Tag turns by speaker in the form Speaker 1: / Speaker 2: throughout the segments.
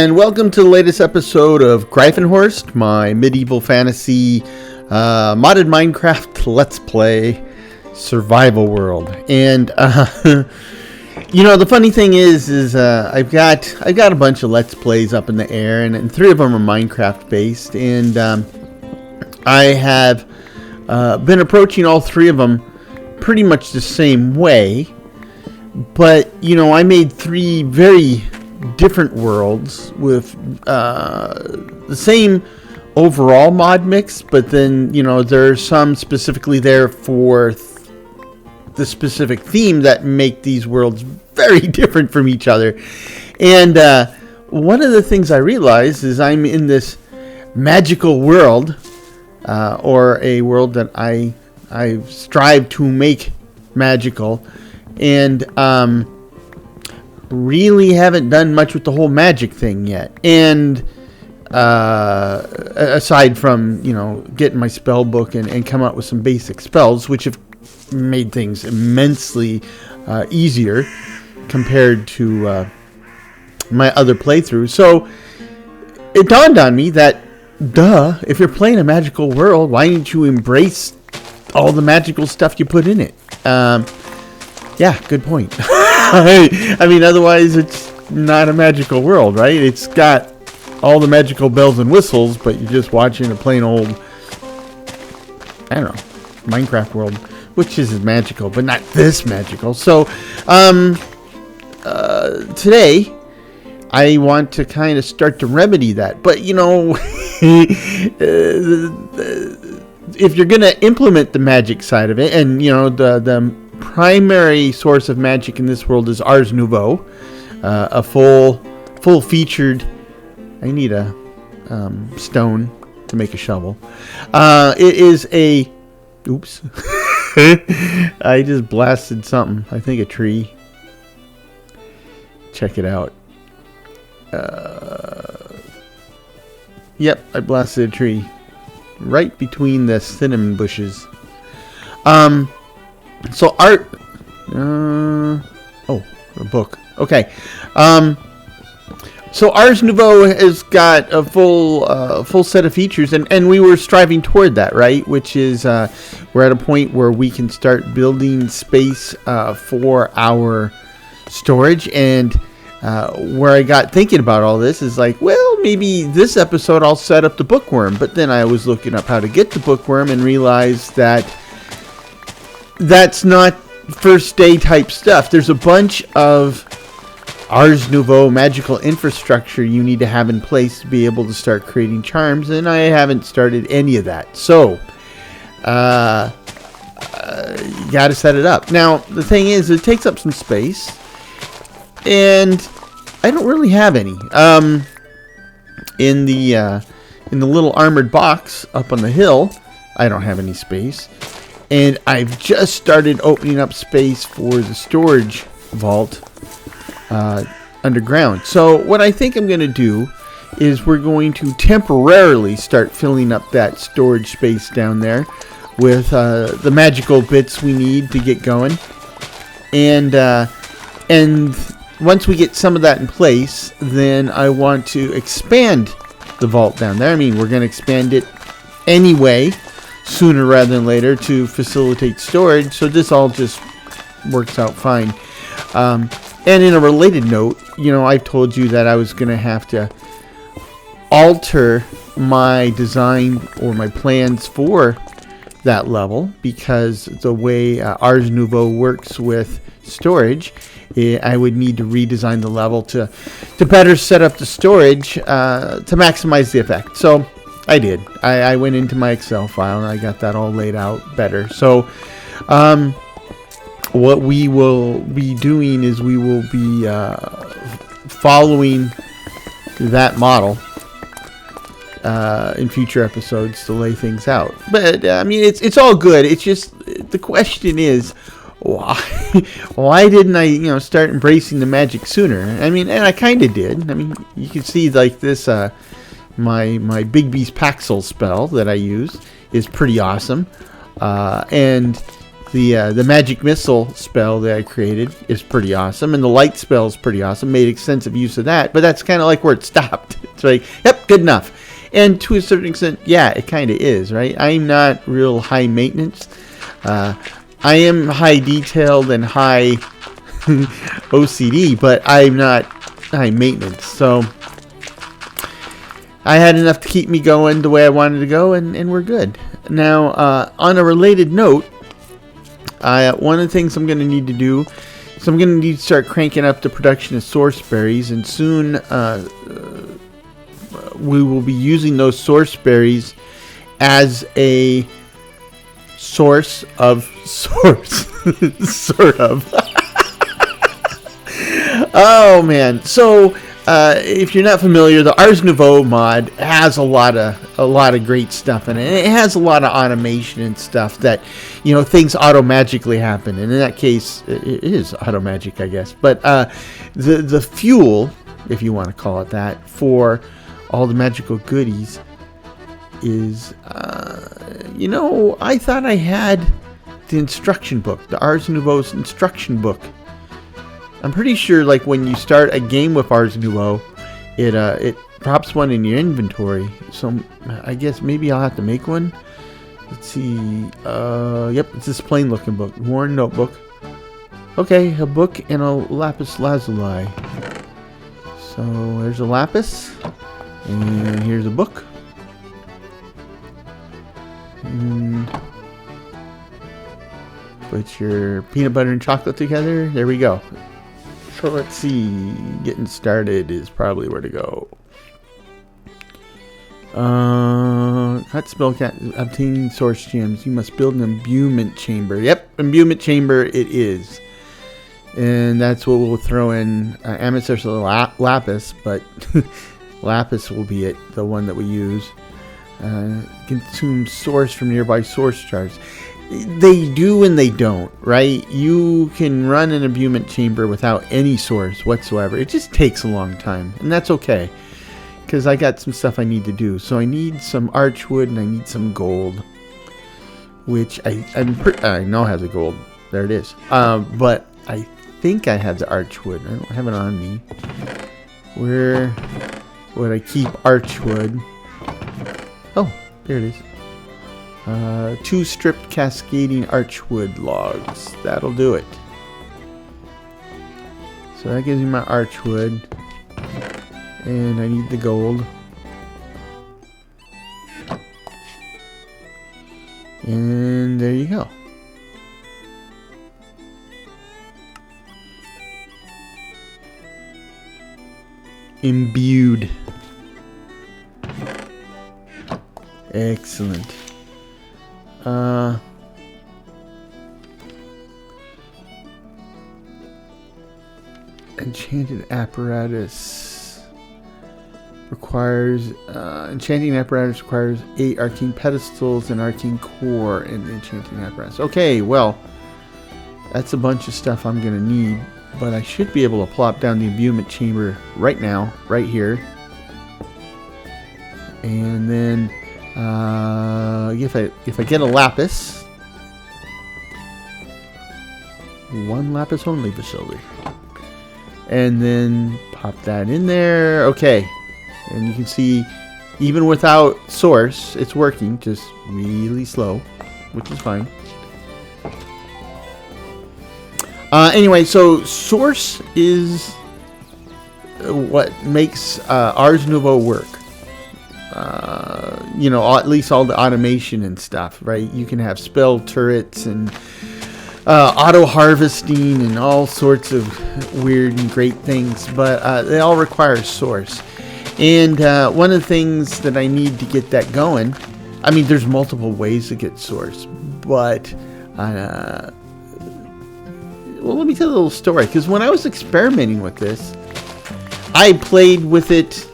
Speaker 1: and welcome to the latest episode of Greifenhorst, my medieval fantasy modded Minecraft Let's Play survival world. And you know, the funny thing is I've got a bunch of Let's Plays up in the air, and 3 of them are Minecraft based, and I have been approaching all 3 of them pretty much the same way. But you know, I made 3 very different worlds with the same overall mod mix, but then, you know, there's some specifically there for the specific theme that make these worlds very different from each other. And one of the things I realized is I'm in this magical world, or a world that I strive to make magical, and really haven't done much with the whole magic thing yet. And aside from, you know, getting my spell book and come up with some basic spells, which have made things immensely easier compared to my other playthrough. So it dawned on me that, if you're playing a magical world, why don't you embrace all the magical stuff you put in it? Yeah, good point. I mean, otherwise it's not a magical world, right? It's got all the magical bells and whistles, but you're just watching a plain old, I don't know, Minecraft world, which is magical, but not this magical. So, today, I want to kind of start to remedy that. But, you know, if you're going to implement the magic side of it, and, you know, the primary source of magic in this world is Ars Nouveau, a full-featured. I need a stone to make a shovel. It is a. Oops! I just blasted something. I think a tree. Check it out. Yep, I blasted a tree right between the cinnamon bushes. So art, a book. Okay. So Ars Nouveau has got a full set of features, and we were striving toward that, right? Which is, we're at a point where we can start building space for our storage. And where I got thinking about all this is like, well, maybe this episode I'll set up the bookworm. But then I was looking up how to get the bookworm and realized that that's not first day type stuff. There's a bunch of Ars Nouveau magical infrastructure you need to have in place to be able to start creating charms, and I haven't started any of that. So, you got to set it up. Now, the thing is, it takes up some space, and I don't really have any. In the little armored box up on the hill, I don't have any space. And I've just started opening up space for the storage vault underground. So what I think I'm going to do is we're going to temporarily start filling up that storage space down there with the magical bits we need to get going. And once we get some of that in place, then I want to expand the vault down there. I mean, we're going to expand it anyway, sooner rather than later, to facilitate storage, so this all just works out fine. And in a related note, you know, I've told you that I was going to have to alter my design or my plans for that level, because the way Ars Nouveau works with storage, I would need to redesign the level to better set up the storage to maximize the effect. So I did. I went into my Excel file and I got that all laid out better. So, what we will be doing is we will be following that model in future episodes to lay things out. But I mean, it's all good. It's just the question is, why didn't I, you know, start embracing the magic sooner? I mean, and I kind of did. I mean, you can see like this. My Big Beast Paxel spell that I use is pretty awesome, and The magic missile spell that I created is pretty awesome, and the light spell is pretty awesome. Made extensive use of that, but that's kind of like where it stopped. It's like, yep, good enough. And to a certain extent, yeah, it kind of is, right? I'm not real high maintenance. I am high detailed and high OCD, but I'm not high maintenance. So I had enough to keep me going the way I wanted to go, and we're good. Now, on a related note, one of the things I'm going to need to do, so I'm going to need to start cranking up the production of source berries, and soon we will be using those source berries as a source of source. Sort of. Oh, man. So, if you're not familiar, the Ars Nouveau mod has a lot of great stuff in it. And it has a lot of automation and stuff that, things auto-magically happen. And in that case, it is auto-magic, I guess. But the fuel, if you want to call it that, for all the magical goodies is, I thought I had the instruction book, the Ars Nouveau's instruction book. I'm pretty sure, like, when you start a game with Ars Nouveau, it drops one in your inventory. So I guess maybe I'll have to make one. Let's see. Yep, it's this plain looking book. Worn notebook. Okay, a book and a lapis lazuli. So there's a lapis. And here's a book. And put your peanut butter and chocolate together. There we go. So let's see. Getting started is probably where to go. Cut spell cat. Obtaining source gems. You must build an imbuement chamber. Yep, imbuement chamber it is. And that's what we'll throw in. Amethyst or lapis, but lapis will be it. The one that we use. Consume source from nearby source shards. They do and they don't, right? You can run an imbuement chamber without any source whatsoever. It just takes a long time, and that's okay, because I got some stuff I need to do. So I need some archwood and I need some gold, which I know has a gold. There it is. But I think I have the archwood. I don't have it on me. Where would I keep archwood? Oh, there it is. 2 stripped cascading archwood logs. That'll do it. So that gives me my archwood. And I need the gold. And there you go. Imbued. Excellent. Enchanted apparatus requires enchanting apparatus requires 8 arcane pedestals and arcane core and enchanting apparatus. Okay, well, that's a bunch of stuff I'm gonna need, but I should be able to plop down the imbuement chamber right now, right here, and then if I get a lapis, 1 lapis only facility, and then pop that in there. Okay, and you can see even without source it's working, just really slow, which is fine. Anyway, so source is what makes Ars Nouveau work. At least all the automation and stuff, right? You can have spell turrets and auto harvesting and all sorts of weird and great things, but they all require source. And one of the things that I need to get that going, I mean, there's multiple ways to get source, but well, let me tell you a little story, because when I was experimenting with this, I played with it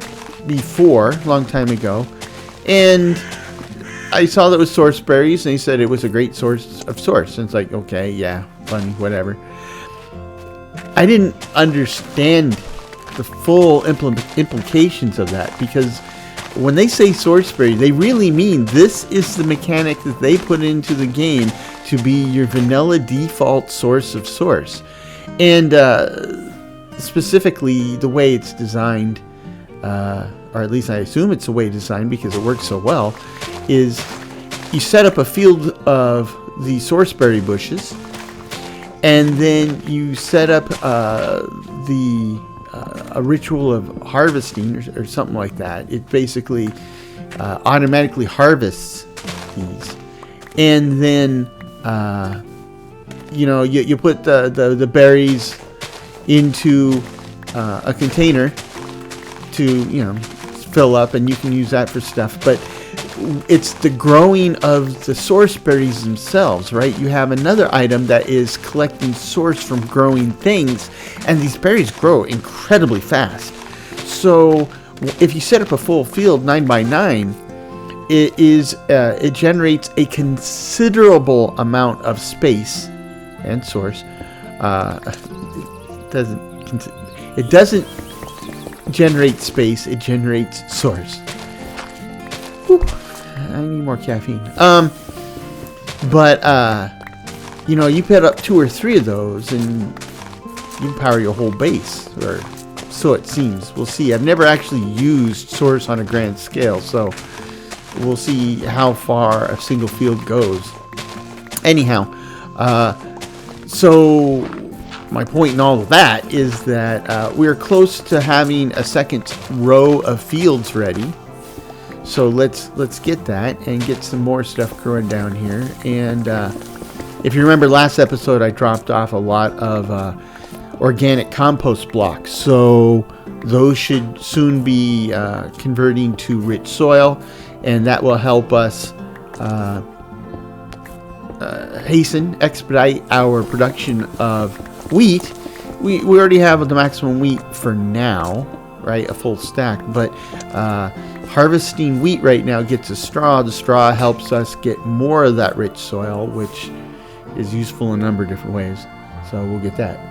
Speaker 1: before, a long time ago, and I saw that it was source berries, and he said it was a great source of source. And it's like, okay, yeah, funny, whatever. I didn't understand the full implications of that, because when they say source berry, they really mean this is the mechanic that they put into the game to be your vanilla default source of source. And specifically, the way it's designed, or at least I assume it's the way it's designed because it works so well, is you set up a field of the sourceberry bushes, and then you set up a ritual of harvesting or something like that. It basically automatically harvests these, and then you put the berries into a container to fill up, and you can use that for stuff. But it's the growing of the source berries themselves, right? You have another item that is collecting source from growing things, and these berries grow incredibly fast. So if you set up a full field 9x9, it generates a considerable amount of space and source. It doesn't generate space, it generates source. Whew. I need more caffeine. You put up 2 or 3 of those and you power your whole base, or so it seems. We'll see. I've never actually used source on a grand scale, so we'll see how far a single field goes. Anyhow, so my point in all of that is that we're close to having a second row of fields ready. So let's get that and get some more stuff growing down here. And if you remember last episode, I dropped off a lot of organic compost blocks. So those should soon be converting to rich soil, and that will help us expedite our production of wheat. We already have the maximum wheat for now, right? A full stack, but harvesting wheat right now gets a straw. The straw helps us get more of that rich soil, which is useful in a number of different ways. So we'll get that.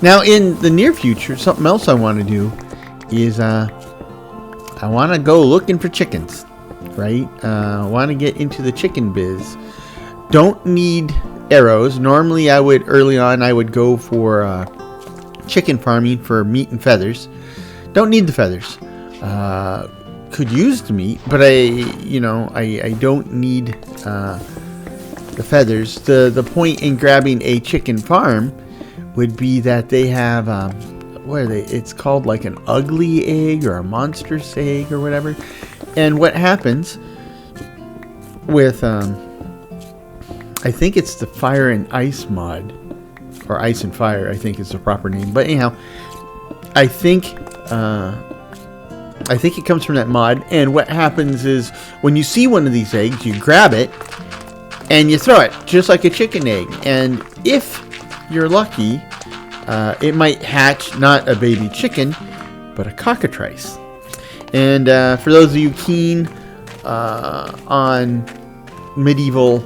Speaker 1: Now, in the near future, something else I want to do is I want to go looking for chickens, right? I want to get into the chicken biz. Don't need arrows. Normally, early on I would go for chicken farming for meat and feathers. Don't need the feathers. Could use the meat, but I don't need the feathers. The point in grabbing a chicken farm would be that they have what are they? It's called like an ugly egg or a monstrous egg or whatever. And what happens with I think it's the Fire and Ice mod, or Ice and Fire, I think is the proper name. But anyhow, I think it comes from that mod. And what happens is when you see one of these eggs, you grab it and you throw it just like a chicken egg. And if you're lucky, it might hatch not a baby chicken, but a cockatrice. And for those of you keen on medieval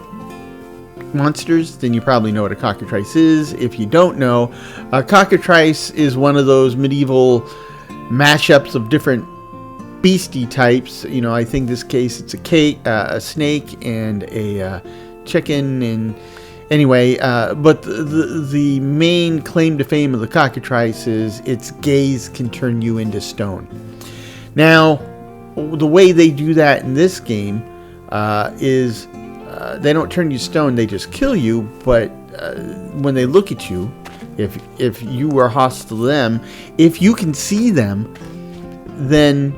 Speaker 1: monsters, then you probably know what a cockatrice is. If you don't know, a cockatrice is one of those medieval mashups of different beastie types. I think in this case it's a snake and a chicken. And anyway, but the main claim to fame of the cockatrice is its gaze can turn you into stone. Now, the way they do that in this game is they don't turn you stone, they just kill you. But when they look at you, if you are hostile to them, if you can see them, then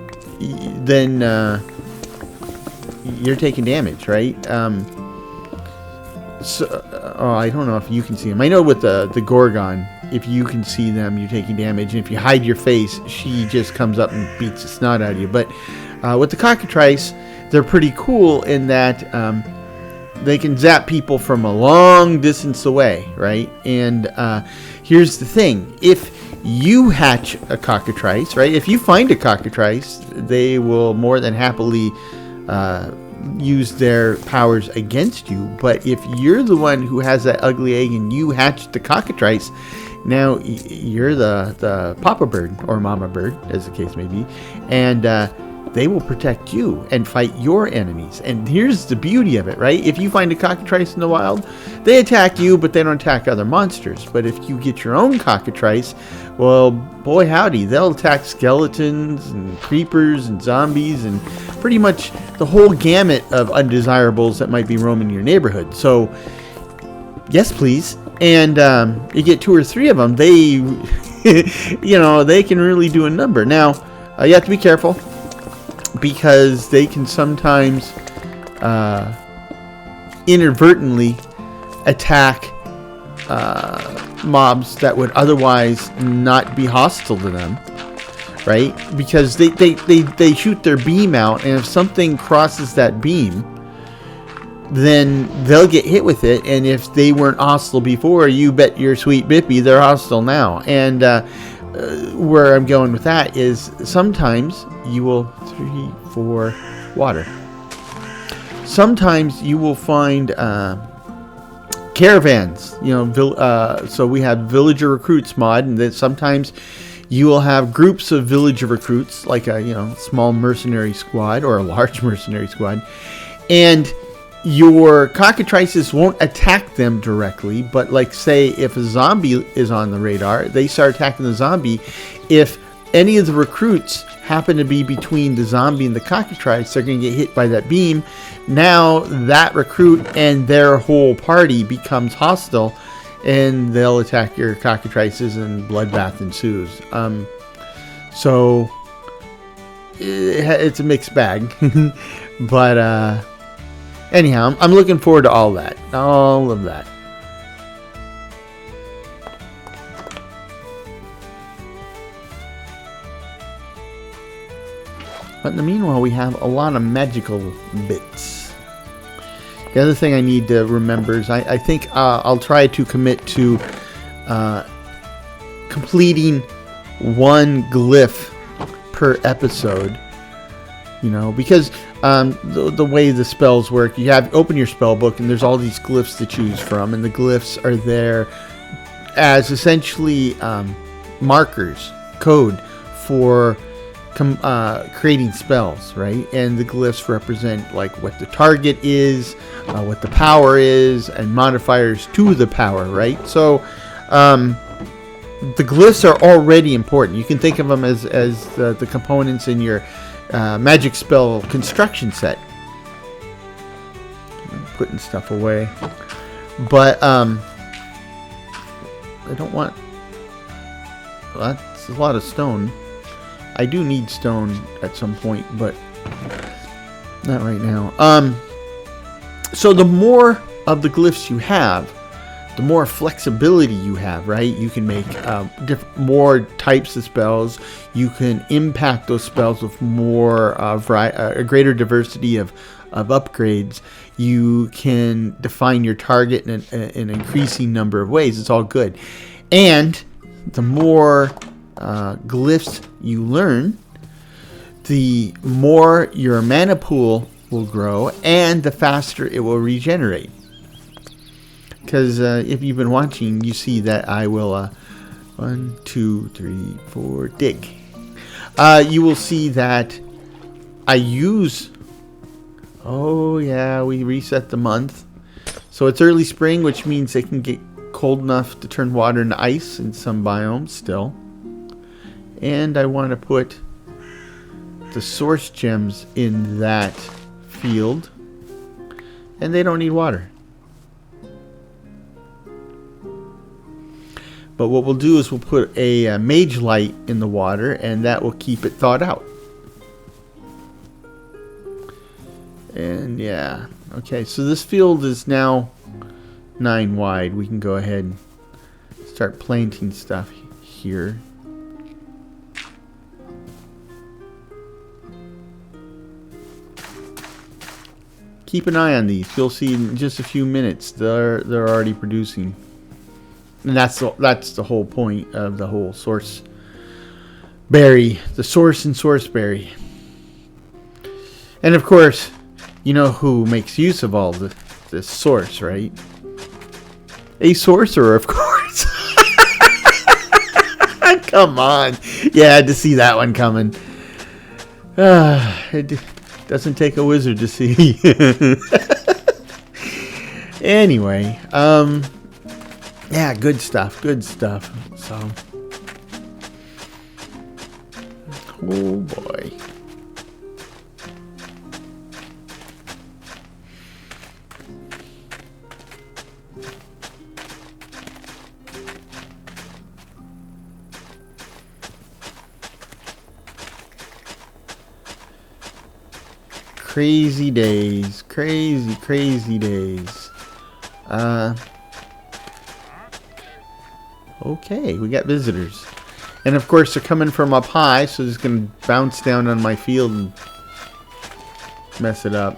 Speaker 1: you're taking damage, right? I don't know if you can see them. I know with the Gorgon, if you can see them, you're taking damage. And if you hide your face, she just comes up and beats the snot out of you. But with the cockatrice, they're pretty cool in that they can zap people from a long distance away, right? And here's the thing. If you hatch a cockatrice, right? If you find a cockatrice, they will more than happily use their powers against you. But if you're the one who has that ugly egg and you hatch the cockatrice, now you're the papa bird or mama bird, as the case may be, and they will protect you and fight your enemies. And here's the beauty of it, right? If you find a cockatrice in the wild, they attack you, but they don't attack other monsters. But if you get your own cockatrice, well, boy howdy, they'll attack skeletons and creepers and zombies and pretty much the whole gamut of undesirables that might be roaming your neighborhood. So, yes, please. And you get 2 or 3 of them, they, they can really do a number. Now, you have to be careful, because they can sometimes inadvertently attack mobs that would otherwise not be hostile to them, right? Because they shoot their beam out, and if something crosses that beam, then they'll get hit with it. And if they weren't hostile before, you bet your sweet bippy they're hostile now. And where I'm going with that is sometimes you will 3, 4 water. Sometimes you will find caravans. So we have villager recruits mod, and then sometimes you will have groups of villager recruits, like a small mercenary squad or a large mercenary squad, and your cockatrices won't attack them directly, but like say if a zombie is on the radar, they start attacking the zombie. If any of the recruits happen to be between the zombie and the cockatrice, they're going to get hit by that beam. Now that recruit and their whole party becomes hostile, and they'll attack your cockatrices, and bloodbath ensues. So it's a mixed bag. But anyhow, I'm looking forward to all that. All of that. But in the meanwhile, we have a lot of magical bits. The other thing I need to remember is I think I'll try to commit to completing 1 glyph per episode. Because the way the spells work, you open your spell book, and there's all these glyphs to choose from, and the glyphs are there as essentially markers, code for creating spells, right? And the glyphs represent like what the target is, what the power is, and modifiers to the power, right? So the glyphs are already important. You can think of them as the components in your magic spell construction set. I'm putting stuff away, but I don't want. Well, that's a lot of stone. I do need stone at some point, but not right now. So the more of the glyphs you have, the more flexibility you have, right? You can make more types of spells. You can impact those spells with more a greater diversity of upgrades. You can define your target in an increasing number of ways. It's all good. And the more glyphs you learn, the more your mana pool will grow, and the faster it will regenerate. Because if you've been watching, you see that I will 1, 2, 3, 4 dig. You will see that I use. Oh yeah, we reset the month, so it's early spring, which means it can get cold enough to turn water into ice in some biomes still. And I want to put the source gems in that field, and they don't need water. But what we'll do is we'll put a mage light in the water, and that will keep it thawed out. And yeah, okay, so this field is now 9 wide. We can go ahead and start planting stuff here. Keep an eye on these. You'll see in just a few minutes they're already producing. And that's the whole point of the whole source berry, the source and source berry. And of course, You know who makes use of all this source, right? A sorcerer, of course. Come on. Yeah, I had to see that one coming. It doesn't take a wizard to see. Anyway, yeah, good stuff. So, oh boy. Crazy days. Crazy days. Okay, we got visitors. And of course, they're coming from up high, so it's going to bounce down on my field and mess it up.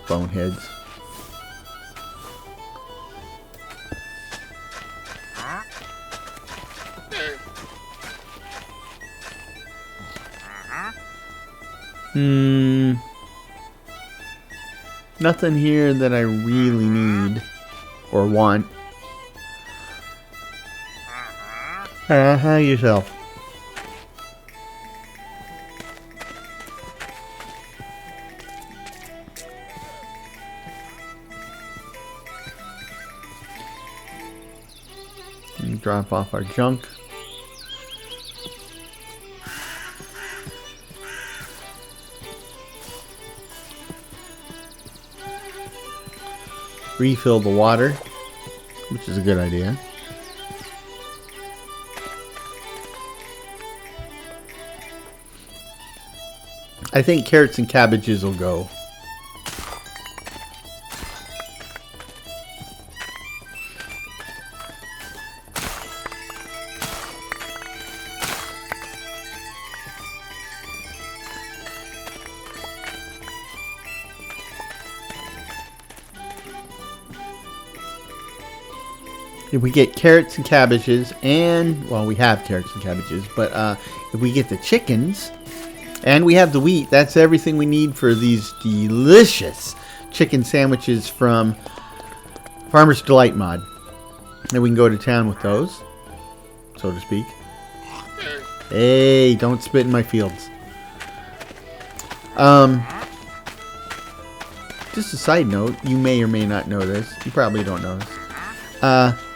Speaker 1: Boneheads. Nothing here that I really need or want. How yourself? Drop off our junk. Refill the water, which is a good idea. I think carrots and cabbages will go. If we get carrots and cabbages, and, well, we have carrots and cabbages, but if we get the chickens, and we have the wheat, that's everything we need for these delicious chicken sandwiches from Farmer's Delight Mod. And we can go to town with those, so to speak. Hey, don't spit in my fields. Just a side note, you may or may not know this. You probably don't know this.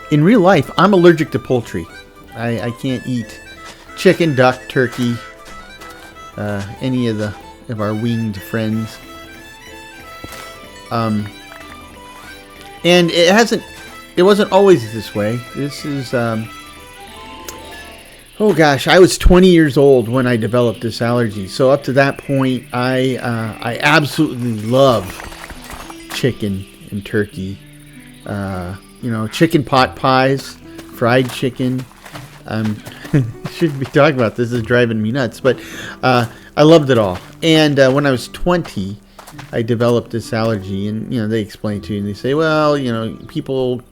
Speaker 1: In real life, I'm allergic to poultry. I can't eat chicken, duck, turkey, any of our winged friends. And it wasn't always this way. This is, oh gosh, I was 20 years old when I developed this allergy. So up to that point, I absolutely love chicken and turkey. You know, chicken pot pies, fried chicken. Shouldn't be talking about this. This is driving me nuts. But I loved it all. And when I was 20, I developed this allergy. And, you know, they explain to you. And they say, well, you know, people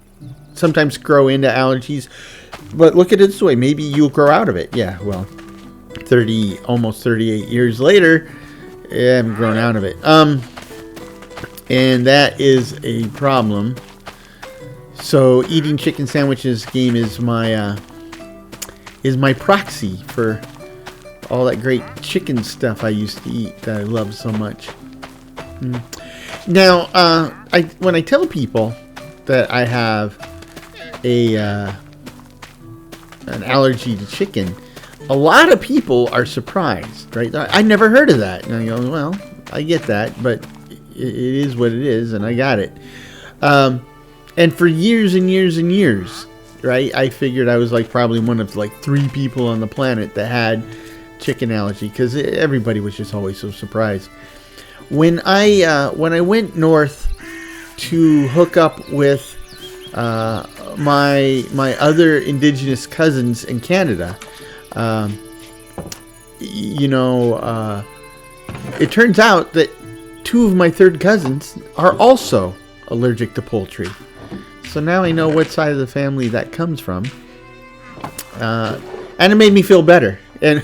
Speaker 1: sometimes grow into allergies. But look at it this way. Maybe you'll grow out of it. Yeah, well, almost 38 years later, I haven't grown out of it. And that is a problem. So eating chicken sandwiches game is my proxy for all that great chicken stuff I used to eat that I love so much. Now, when I tell people that I have an allergy to chicken, a lot of people are surprised, right? I never heard of that. And I go, well, I get that, but it is what it is, and I got it. And for years and years and years, right, I figured I was like probably one of like 3 people on the planet that had chicken allergy, because everybody was just always so surprised. When I went north to hook up with my other indigenous cousins in Canada, it turns out that 2 of my third cousins are also allergic to poultry. So now I know what side of the family that comes from. And it made me feel better. And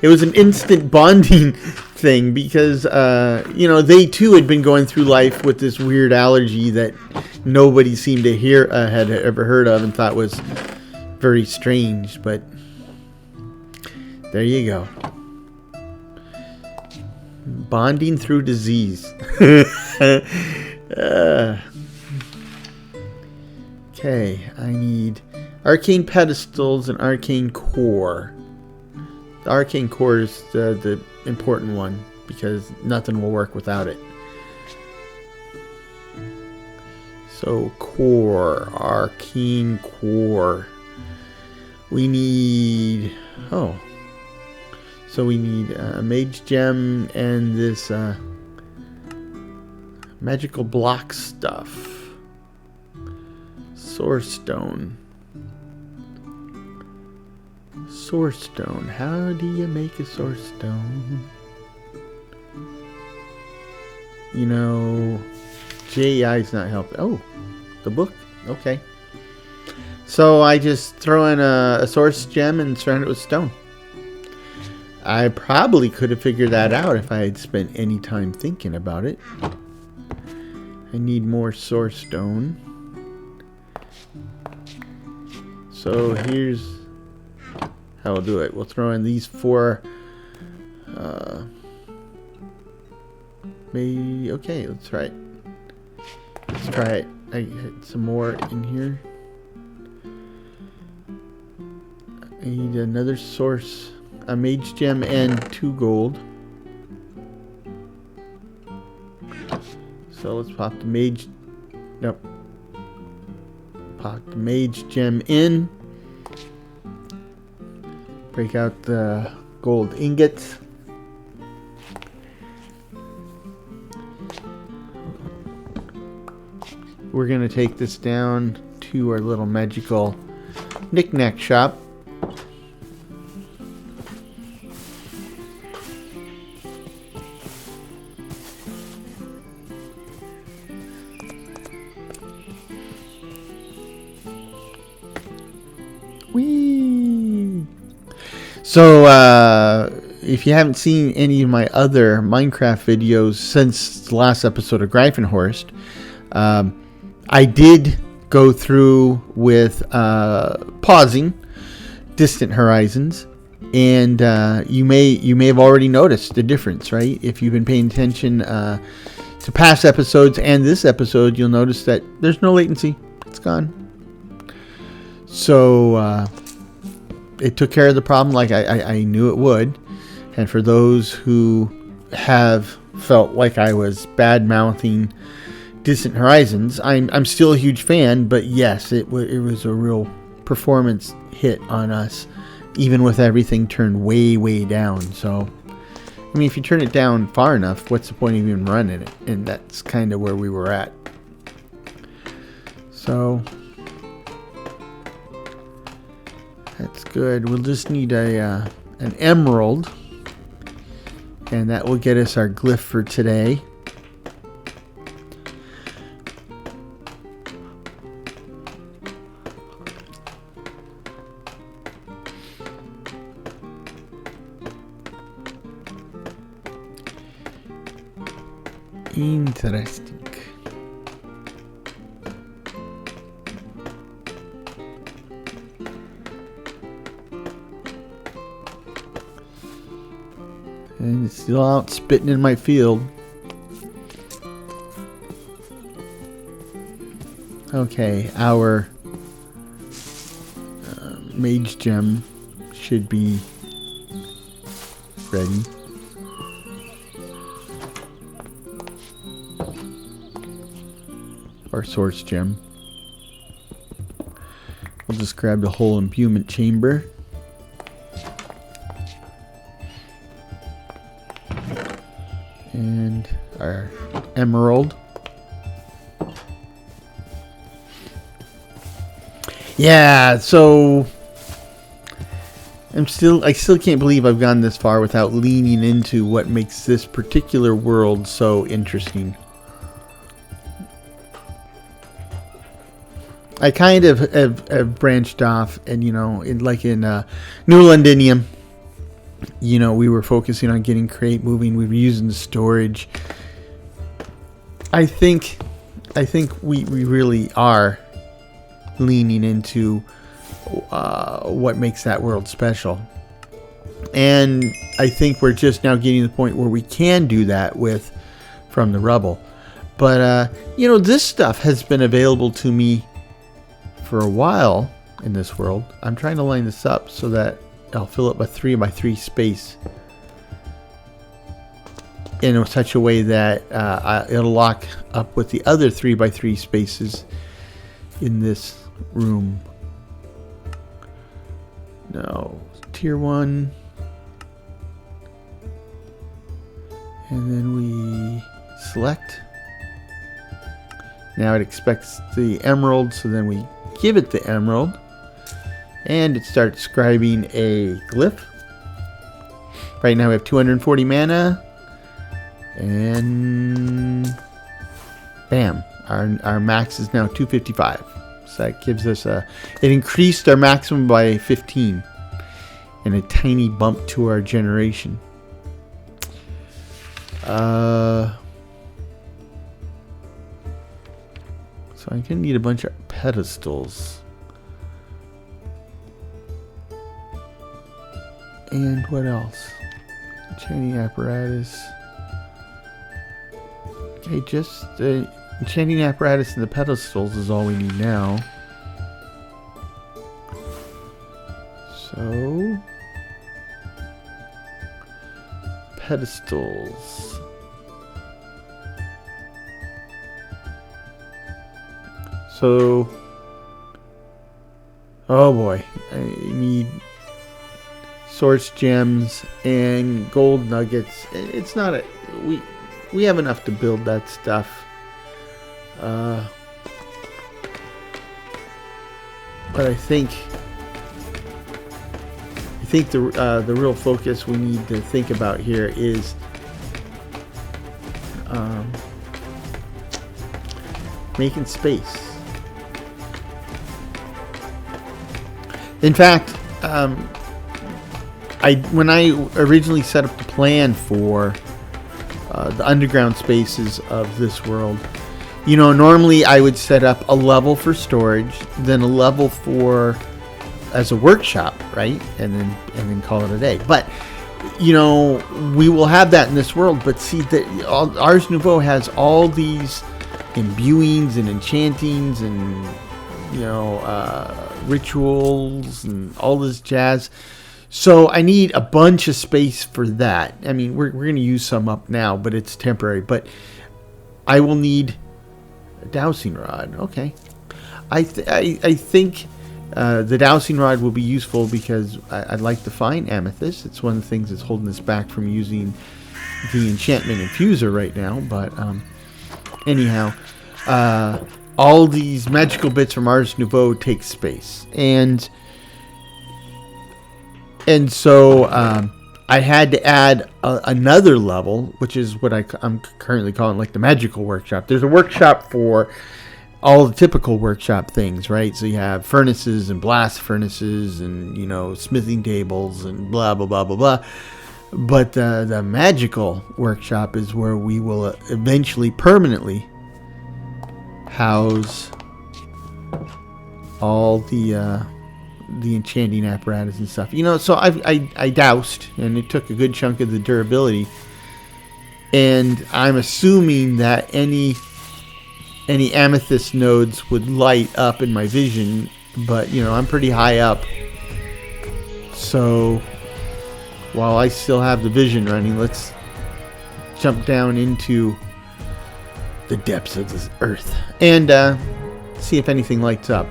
Speaker 1: it was an instant bonding thing because, they too had been going through life with this weird allergy that nobody seemed to had ever heard of and thought was very strange. But there you go. Bonding through disease. Okay, I need arcane pedestals and arcane core. The arcane core is the important one because nothing will work without it. So core, arcane core. We need so we need a mage gem and this magical block stuff. Source stone. Source stone. How do you make a source stone? JEI's not helping. Oh, the book. Okay. So I just throw in a source gem and surround it with stone. I probably could have figured that out if I had spent any time thinking about it. I need more source stone. So here's how we'll do it. We'll throw in these 4. Maybe, okay, let's try it. Let's try it. I hit some more in here. I need another source, a mage gem and 2 gold. So let's pop the mage. Nope. Pop the mage gem in. Break out the gold ingots. We're going to take this down to our little magical knick-knack shop. Whee! So, if you haven't seen any of my other Minecraft videos since the last episode of Greifenhorst, I did go through with pausing Distant Horizons, and you may have already noticed the difference, right? If you've been paying attention to past episodes and this episode, you'll notice that there's no latency. It's gone. So it took care of the problem like I knew it would. And for those who have felt like I was bad-mouthing Distant Horizons, I'm still a huge fan, but yes, it was a real performance hit on us, even with everything turned way, way down. So, I mean, if you turn it down far enough, what's the point of even running it? And that's kind of where we were at. So, that's good. We'll just need an emerald, and that will get us our glyph for today. Interesting. And it's still out spitting in my field. Okay, our mage gem should be ready. Our source gem. We'll just grab the whole imbuement chamber. And our emerald. Yeah, so I still can't believe I've gone this far without leaning into what makes this particular world so interesting. I kind of have branched off, and in New Londinium, we were focusing on getting crate moving. We were using the storage. I think we really are leaning into what makes that world special. And I think we're just now getting to the point where we can do that with From the Rubble. But, this stuff has been available to me for a while in this world. I'm trying to line this up so that I'll fill up a 3x3 space in such a way that it'll lock up with the other 3x3 spaces in this room. No, tier 1. And then we select. Now it expects the emerald, so then we give it the emerald. And it starts scribing a glyph. Right now we have 240 mana. And bam, our max is now 255. So that gives us it increased our maximum by 15. And a tiny bump to our generation. So I'm gonna need a bunch of pedestals. And what else? Enchanting apparatus. Okay, just the enchanting apparatus and the pedestals is all we need now. So pedestals. So, oh boy, I need source gems and gold nuggets. It's not a we have enough to build that stuff. But I think the real focus we need to think about here is making space. In fact, when I originally set up the plan for the underground spaces of this world, normally I would set up a level for storage, then a level for as a workshop, right, and then call it a day. But we will have that in this world. But see, Ars Nouveau has all these imbuings and enchantings and rituals and all this jazz. So I need a bunch of space for that. I mean, we're going to use some up now, but it's temporary. But I will need a dowsing rod. Okay. I think the dowsing rod will be useful because I'd like to find Amethyst. It's one of the things that's holding us back from using the enchantment infuser right now. But anyhow, all these magical bits from Ars Nouveau take space. And so I had to add another level, which is what I'm currently calling like the magical workshop. There's a workshop for all the typical workshop things, right? So you have furnaces and blast furnaces and, smithing tables and blah, blah, blah, blah, blah. But the magical workshop is where we will eventually permanently house all the enchanting apparatus and stuff. So I doused, and it took a good chunk of the durability. And I'm assuming that any amethyst nodes would light up in my vision, but I'm pretty high up. So while I still have the vision running, let's jump down into the depths of this earth and see if anything lights up.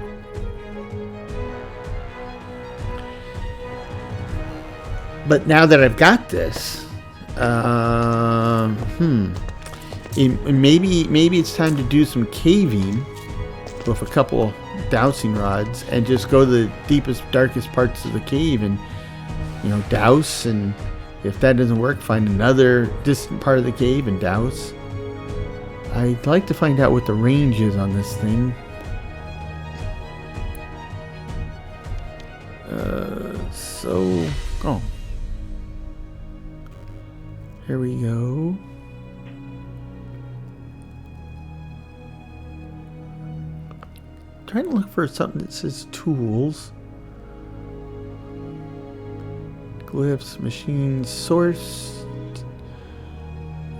Speaker 1: But now that I've got this, maybe it's time to do some caving with a couple dowsing rods and just go to the deepest, darkest parts of the cave and douse. And if that doesn't work, find another distant part of the cave and douse. I'd like to find out what the range is on this thing. Here we go. Trying to look for something that says tools. Glyphs, machine, source.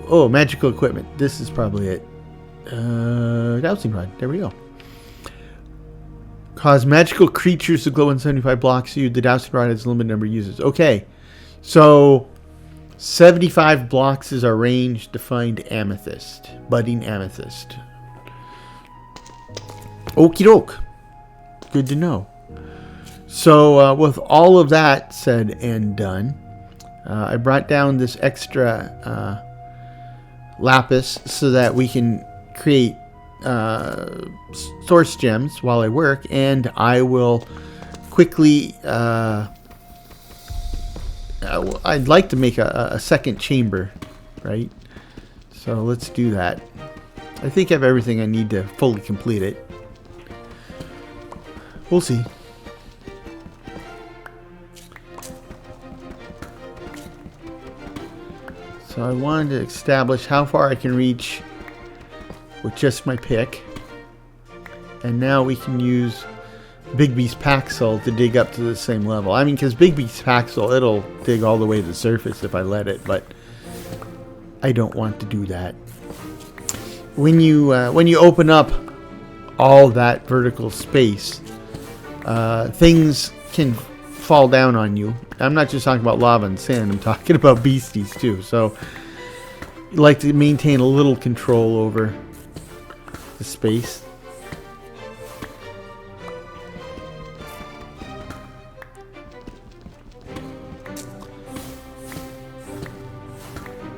Speaker 1: Oh, magical equipment. This is probably it. Dowsing rod. There we go. Cause magical creatures to glow in 75 blocks. The dowsing rod has a limited number of users. Okay. So 75 blocks is our range to find amethyst. Budding amethyst. Okie doke. Good to know. So with all of that said and done, I brought down this extra lapis so that we can create source gems while I work, and I will quickly I'd like to make a second chamber, right? So let's do that. I think I have everything I need to fully complete it. We'll see. So I wanted to establish how far I can reach with just my pick. And now we can use Big Beast Paxel to dig up to the same level. I mean, because Big Beast Paxel, it'll dig all the way to the surface if I let it, but I don't want to do that. When you open up all that vertical space, things can fall down on you. I'm not just talking about lava and sand. I'm talking about beasties too. So you like to maintain a little control over the space.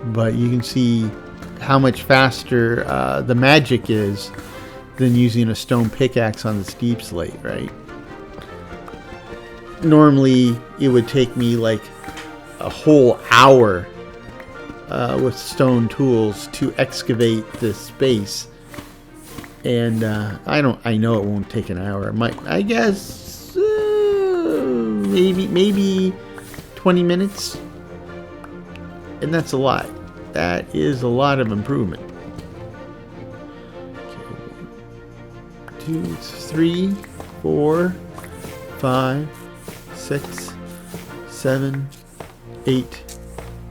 Speaker 1: But you can see how much faster the magic is than using a stone pickaxe on the steep slate, right? Normally it would take me like a whole hour with stone tools to excavate this space, and I know it won't take an hour. I guess maybe 20 minutes, and that's a lot. That is a lot of improvement. Okay. 2, 3, 4, 5, 6, 7, 8,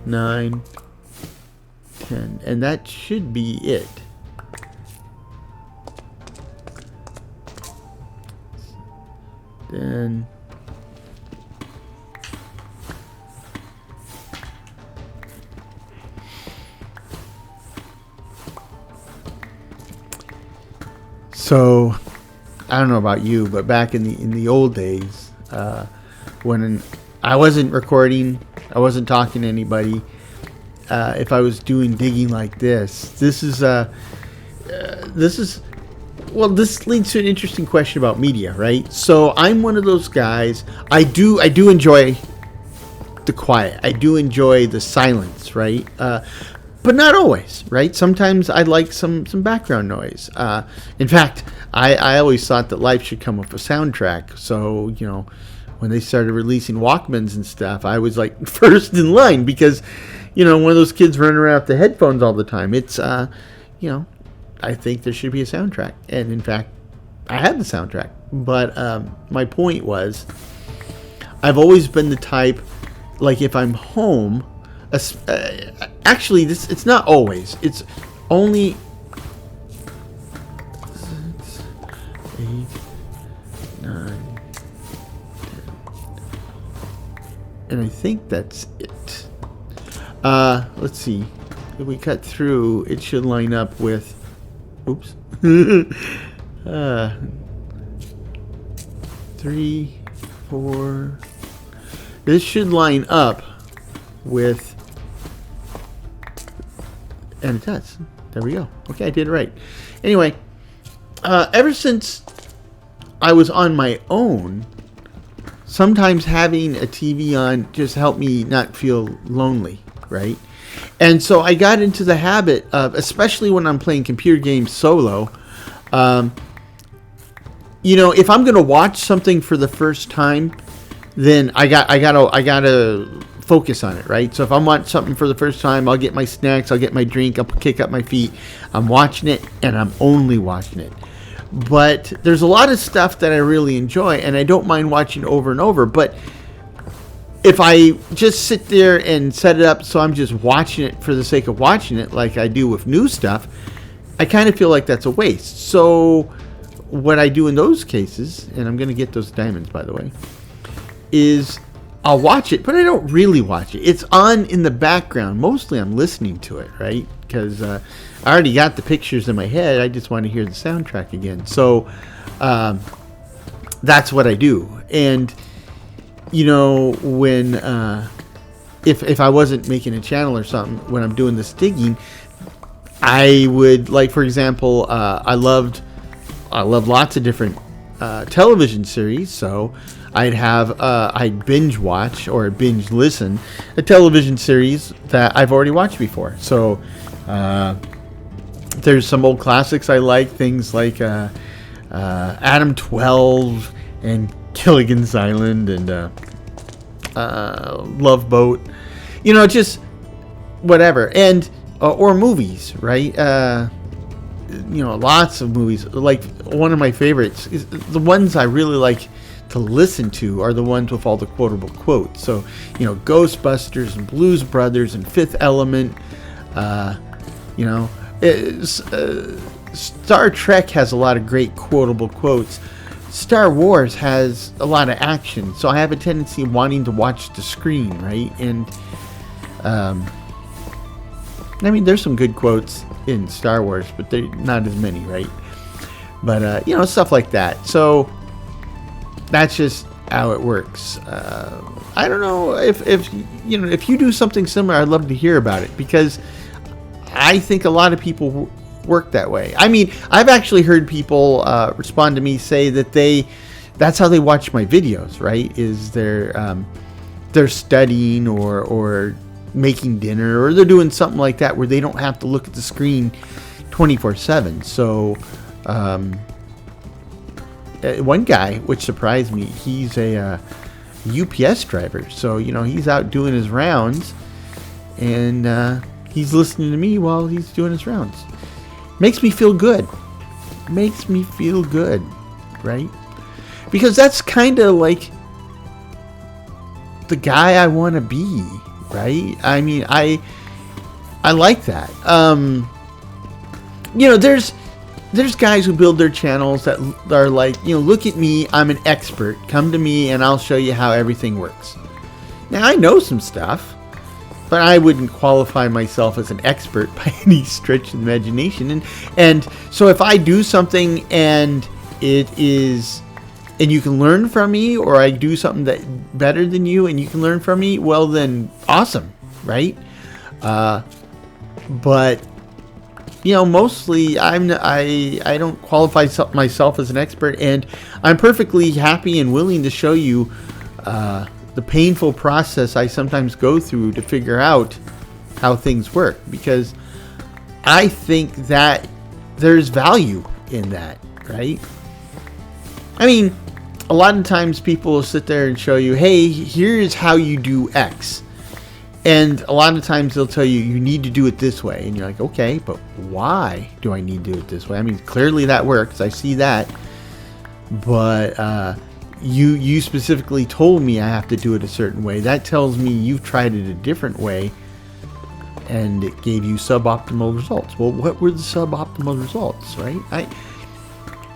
Speaker 1: 9, 10. And that should be it. Then so I don't know about you, but back in the old days, when I wasn't recording, I wasn't talking to anybody, if I was doing digging like this is well, this leads to an interesting question about media, right? So I'm one of those guys. I do enjoy the quiet. I do enjoy the silence, right? But not always, right? Sometimes I like some background noise. In fact, I always thought that life should come with a soundtrack. So, you know, when they started releasing Walkmans and stuff, I was like first in line because, you know, one of those kids running around with the headphones all the time. It's, you know, I think there should be a soundtrack. And in fact, I had the soundtrack. But my point was, I've always been the type, like if I'm home, actually, it's not always. It's only 6, 8, 9, 10. And I think that's it. Let's see. If we cut through, it should line up with... Oops. 3, 4... This should line up with... And it does. There we go. Okay, I did it right. Anyway, ever since I was on my own, sometimes having a TV on just helped me not feel lonely, right? And so I got into the habit of, especially when I'm playing computer games solo, you know, if I'm going to watch something for the first time, then I gotta focus on it, right? So if I want something for the first time, I'll get my snacks, I'll get my drink, I'll kick up my feet. I'm watching it, and I'm only watching it. But there's a lot of stuff that I really enjoy, and I don't mind watching over and over. But if I just sit there and set it up so I'm just watching it for the sake of watching it, like I do with new stuff, I kind of feel like that's a waste. So what I do in those cases, and I'm going to get those diamonds, by the way, is I'll watch it, but I don't really watch it. It's on in the background. Mostly I'm listening to it, right? Because I already got the pictures in my head. I just want to hear the soundtrack again. So that's what I do. And, you know, when if I wasn't making a channel or something, when I'm doing this digging, I would, like, for example, I love lots of different television series. So I'd binge watch or binge listen a television series that I've already watched before. So there's some old classics I like, things like Adam 12 and Gilligan's Island and Love Boat, you know, just whatever. And or movies, right? You know, lots of movies. Like, one of my favorites is the ones I really like to listen to are the ones with all the quotable quotes. So, you know, Ghostbusters and Blues Brothers and Fifth Element. You know, Star Trek has a lot of great quotable quotes. Star Wars has a lot of action, so I have a tendency of wanting to watch the screen, right? And I mean, there's some good quotes in Star Wars, but they're not as many, right? But you know, stuff like that. So that's just how it works. I don't know if you know, if you do something similar, I'd love to hear about it, because I think a lot of people work that way. I mean, I've actually heard people respond to me, say that that's how they watch my videos, right? Is they're studying or making dinner, or they're doing something like that where they don't have to look at the screen 24/7. So one guy, which surprised me, he's a UPS driver. So, you know, he's out doing his rounds, and he's listening to me while he's doing his rounds. Makes me feel good. Makes me feel good, right? Because that's kind of like the guy I want to be, right? I mean, I like that. You know, there's guys who build their channels that are like, you know, look at me, I'm an expert. Come to me and I'll show you how everything works. Now, I know some stuff, but I wouldn't qualify myself as an expert by any stretch of the imagination. And so if I do something and it is, and you can learn from me, or I do something that better than you and you can learn from me, well then, awesome, right? But you know, mostly I don't qualify myself as an expert, and I'm perfectly happy and willing to show you the painful process I sometimes go through to figure out how things work, because I think that there's value in that, right? I mean, a lot of times people will sit there and show you, hey, here's how you do X. And a lot of times they'll tell you, you need to do it this way. And you're like, okay, but why do I need to do it this way? I mean, clearly that works. I see that. But you specifically told me I have to do it a certain way. That tells me you've tried it a different way, and it gave you suboptimal results. Well, what were the suboptimal results, right?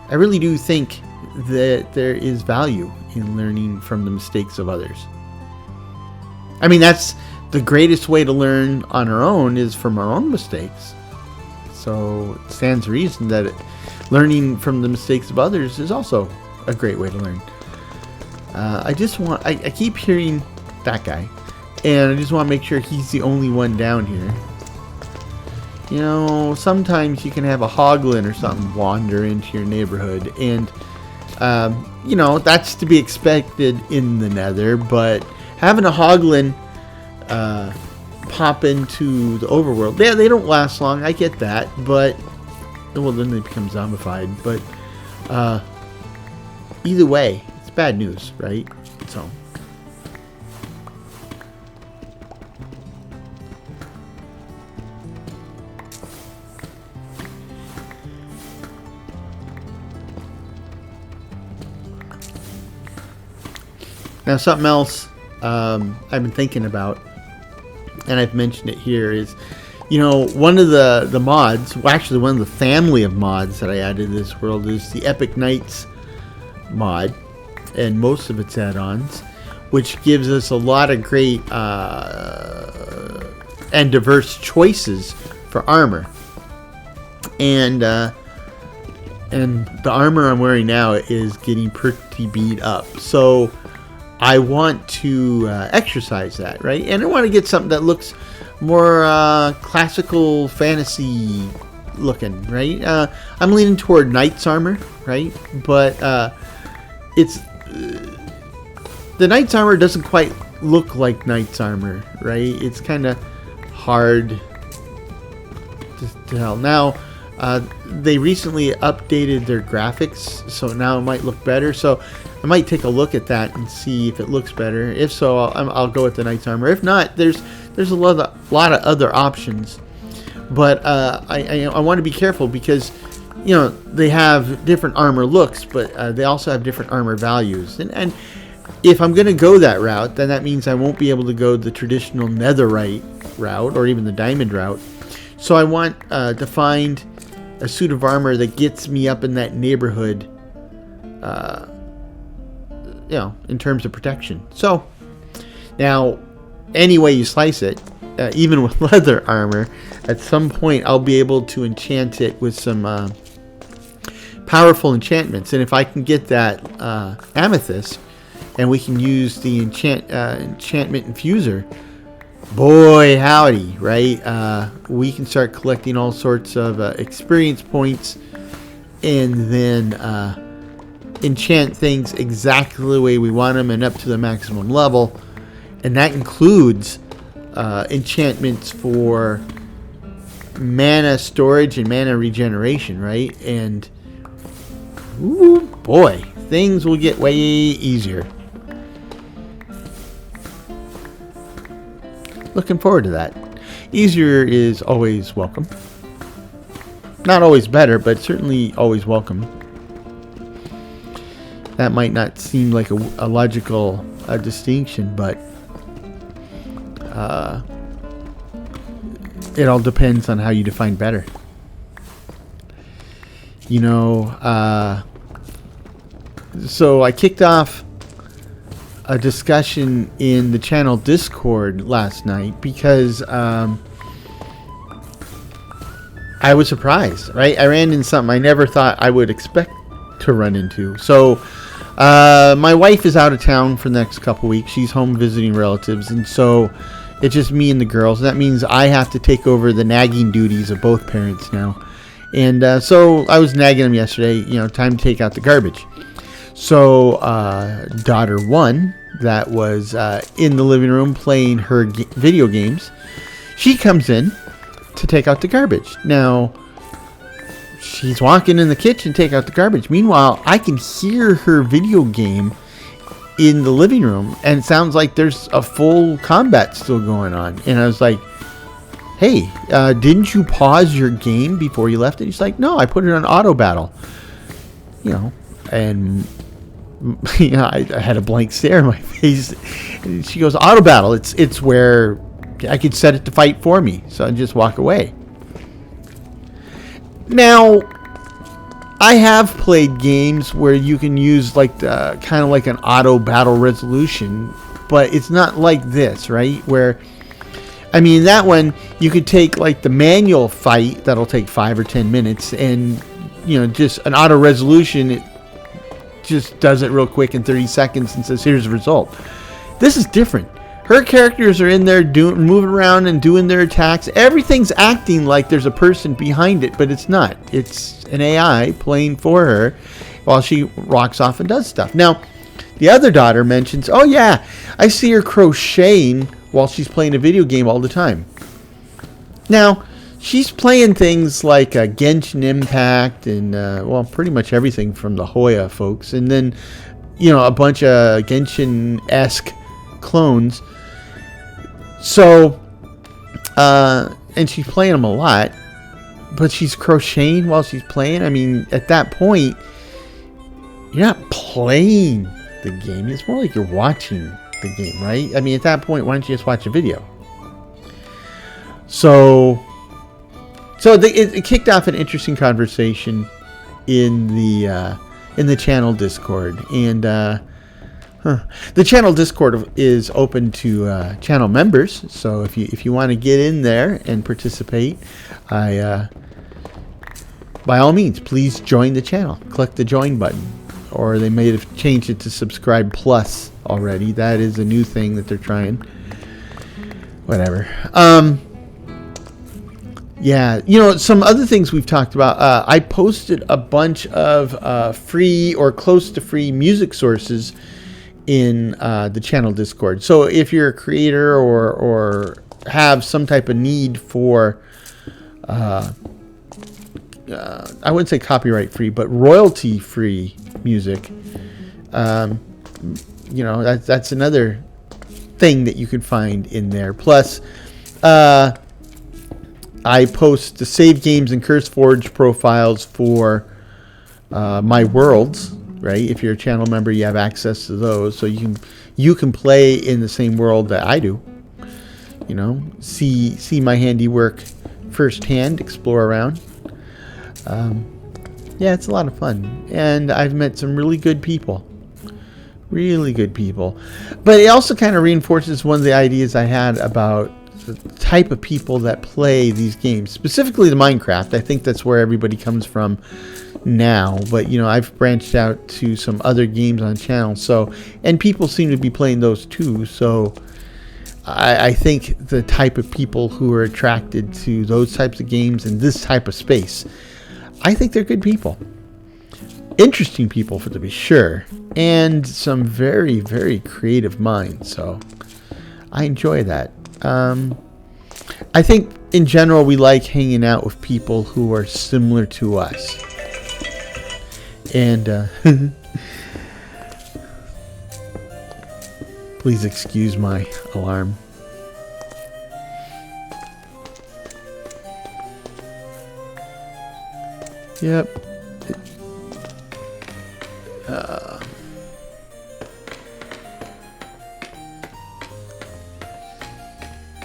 Speaker 1: I really do think that there is value in learning from the mistakes of others. I mean, that's the greatest way to learn on our own, is from our own mistakes. So it stands to reason that learning from the mistakes of others is also a great way to learn. I keep hearing that guy, and I just want to make sure he's the only one down here. You know, sometimes you can have a hoglin or something wander into your neighborhood, and you know, that's to be expected in the Nether, but having a hoglin pop into the overworld, yeah, they don't last long, I get that, but well, then they become zombified. But either way, it's bad news, right? So Now, something else I've been thinking about, and I've mentioned it here, is, one of the mods, well, actually one of the family of mods that I added to this world is the Epic Nights mod, and most of its add-ons, which gives us a lot of great and diverse choices for armor. And the armor I'm wearing now is getting pretty beat up. So I want to exercise that, right? And I want to get something that looks more classical fantasy looking, right? I'm leaning toward knight's armor, right? But it's the knight's armor doesn't quite look like knight's armor, right? It's kind of hard to tell. Now, they recently updated their graphics, so now it might look better. So I might take a look at that and see if it looks better. If so, I'll go with the knight's armor. If not, there's a lot of other options. But I want to be careful because they have different armor looks, but they also have different armor values. And if I'm going to go that route, then that means I won't be able to go the traditional netherite route or even the diamond route. So I want to find a suit of armor that gets me up in that neighborhood, in terms of protection. So now, any way you slice it, even with leather armor, at some point I'll be able to enchant it with some powerful enchantments. And if I can get that Amethyst, and we can use the enchantment infuser, boy howdy, right? We can start collecting all sorts of experience points and then enchant things exactly the way we want them and up to the maximum level. And that includes enchantments for mana storage and mana regeneration, right? And ooh, boy, things will get way easier. Looking forward to that. Easier is always welcome. Not always better, but certainly always welcome. That might not seem like a logical distinction, but it all depends on how you define better. So I kicked off a discussion in the channel Discord last night because I was surprised, right? I ran into something I never thought I would expect to run into. So my wife is out of town for the next couple weeks. She's home visiting relatives, and so it's just me and the girls. That means I have to take over the nagging duties of both parents now. And so I was nagging them yesterday, time to take out the garbage. So daughter one, that was in the living room playing her video games, she comes in to take out the garbage. Now, she's walking in the kitchen to take out the garbage. Meanwhile, I can hear her video game in the living room, and it sounds like there's a full combat still going on. And I was like, hey, didn't you pause your game before you left it? She's like, no, I put it on auto battle. And I had a blank stare in my face. And she goes, auto battle, it's where I could set it to fight for me, so I just walk away. Now, I have played games where you can use like the kind of like an auto battle resolution, but it's not like this, right? Where, I mean, that one you could take like the manual fight that'll take 5 or 10 minutes, and just an auto resolution, it just does it real quick in 30 seconds and says, here's the result. This is different. Her characters are in there moving around and doing their attacks. Everything's acting like there's a person behind it, but it's not. It's an AI playing for her while she rocks off and does stuff. Now, the other daughter mentions, oh yeah, I see her crocheting while she's playing a video game all the time. Now, she's playing things like Genshin Impact and, pretty much everything from the Hoya folks. And then, a bunch of Genshin-esque clones. So, and she's playing them a lot, but she's crocheting while she's playing. I mean, at that point, you're not playing the game. It's more like you're watching the game, right? I mean, at that point, why don't you just watch a video? So it kicked off an interesting conversation in the channel Discord, and the channel Discord is open to channel members. So if you want to get in there and participate, by all means, please join the channel. Click the join button, or they may have changed it to subscribe plus already. That is a new thing that they're trying. Whatever. Yeah, some other things we've talked about. I posted a bunch of free or close to free music sources in the channel Discord. So if you're a creator or have some type of need for, I wouldn't say copyright free, but royalty free music, that's another thing that you can find in there. Plus, I post the save games and CurseForge profiles for my worlds, right? If you're a channel member, you have access to those, so you can play in the same world that I do. See my handiwork firsthand, explore around. Yeah, it's a lot of fun, and I've met some really good people. Really good people. But it also kind of reinforces one of the ideas I had about the type of people that play these games, specifically the Minecraft. I think that's where everybody comes from now, but I've branched out to some other games on channel, and people seem to be playing those too. So I think the type of people who are attracted to those types of games and this type of space, I think they're good people, interesting people, to be sure, and some very, very creative minds. So I enjoy that. I think in general we like hanging out with people who are similar to us. And please excuse my alarm. Yep.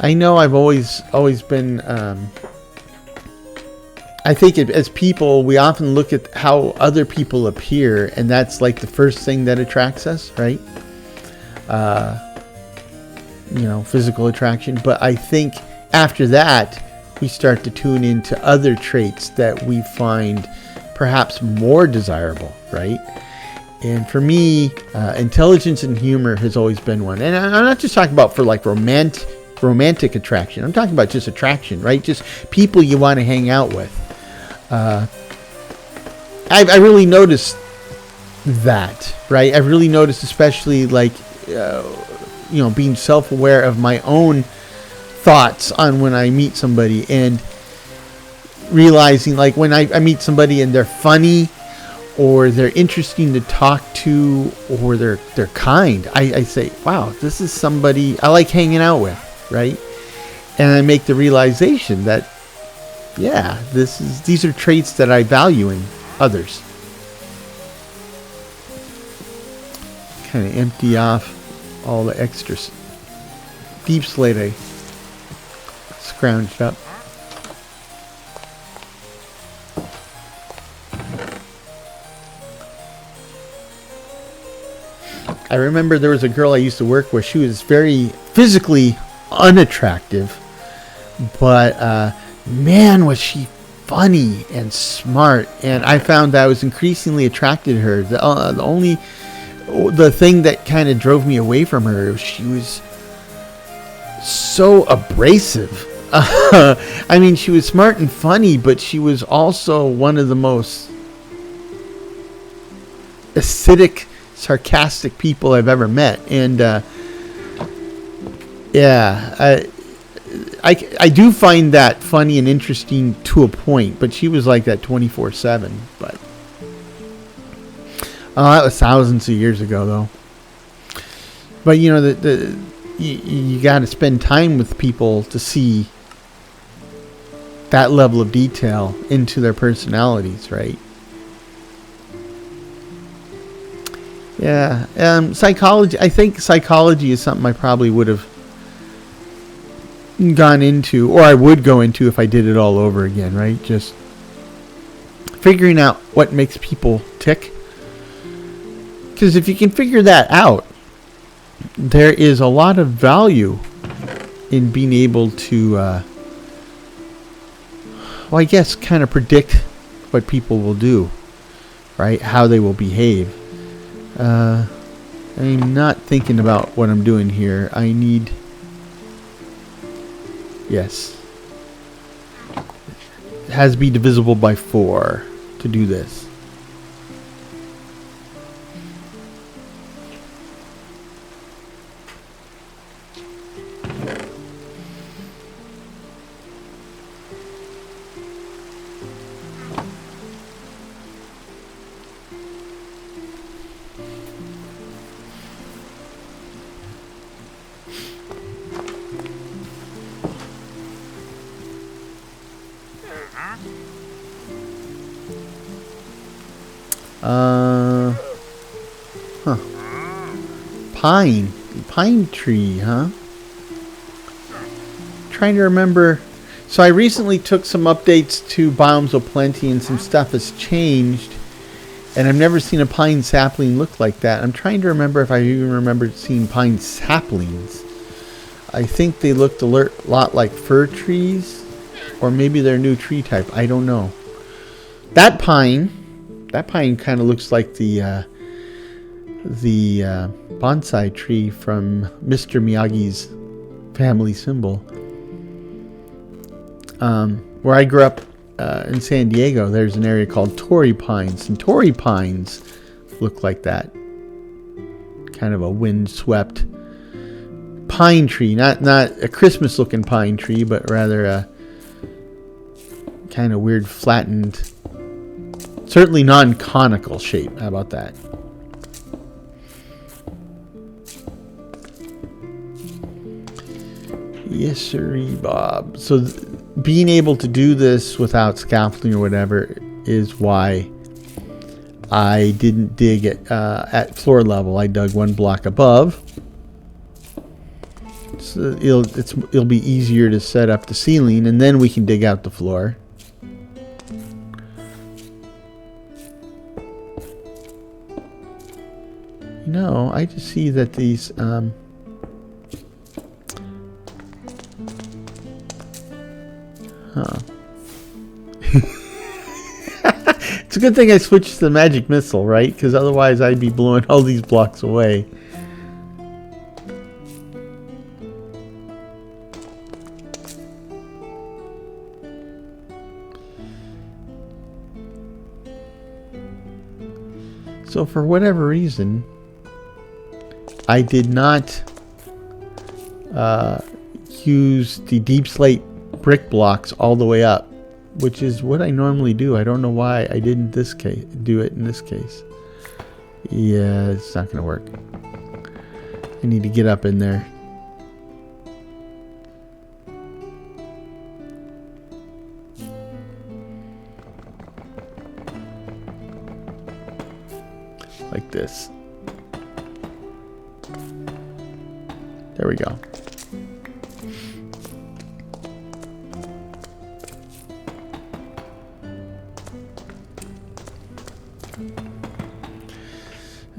Speaker 1: I know I've always been, I think as people, we often look at how other people appear, and that's like the first thing that attracts us, right? Physical attraction. But I think after that, we start to tune into other traits that we find perhaps more desirable, right? And for me, intelligence and humor has always been one. And I'm not just talking about for like romantic attraction. I'm talking about just attraction, right? Just people you want to hang out with. I really noticed that, right? I've really noticed, especially like, being self-aware of my own thoughts on when I meet somebody, and realizing like when I meet somebody and they're funny, or they're interesting to talk to, or they're kind, I say, wow, this is somebody I like hanging out with. Right? And I make the realization that, yeah, these are traits that I value in others. Kind of empty off all the extras. Deep slate I scrounged up. I remember there was a girl I used to work with. She was very physically unattractive, but man, was she funny and smart, and I found that I was increasingly attracted to her. The thing that kind of drove me away from her, she was so abrasive. I mean, she was smart and funny, but she was also one of the most acidic, sarcastic people I've ever met. And yeah, I do find that funny and interesting to a point, but she was like that 24/7. But that was thousands of years ago, though. But you got to spend time with people to see that level of detail into their personalities, right? Yeah. Psychology. I think psychology is something I probably would have gone into, or I would go into if I did it all over again, right? Just figuring out what makes people tick. Because if you can figure that out, there is a lot of value in being able to, well, I guess, kind of predict what people will do, right? How they will behave. I'm not thinking about what I'm doing here. I need... Yes. It has to be divisible by 4 to do this. Pine tree, huh? Trying to remember. So I recently took some updates to Biomes of Plenty and some stuff has changed. And I've never seen a pine sapling look like that. I'm trying to remember if I even remember seeing pine saplings. I think they looked a lot like fir trees. Or maybe they're a new tree type. I don't know. That pine kind of looks like the bonsai tree from Mr. Miyagi's family symbol. Where I grew up in San Diego, there's an area called Torrey Pines, and Torrey Pines look like that. Kind of a windswept pine tree, not a Christmas-looking pine tree, but rather a kind of weird flattened, certainly non-conical shape. How about that? Yes, sirree, Bob. So being able to do this without scaffolding or whatever is why I didn't dig at floor level. I dug one block above. So it'll be easier to set up the ceiling, and then we can dig out the floor. No, I just see that these It's a good thing I switched to the magic missile, right? Because otherwise I'd be blowing all these blocks away. So for whatever reason, I did not use the deep slate brick blocks all the way up, which is what I normally do. I don't know why I didn't do it in this case. Yeah, it's not going to work. I need to get up in there. Like this. There we go.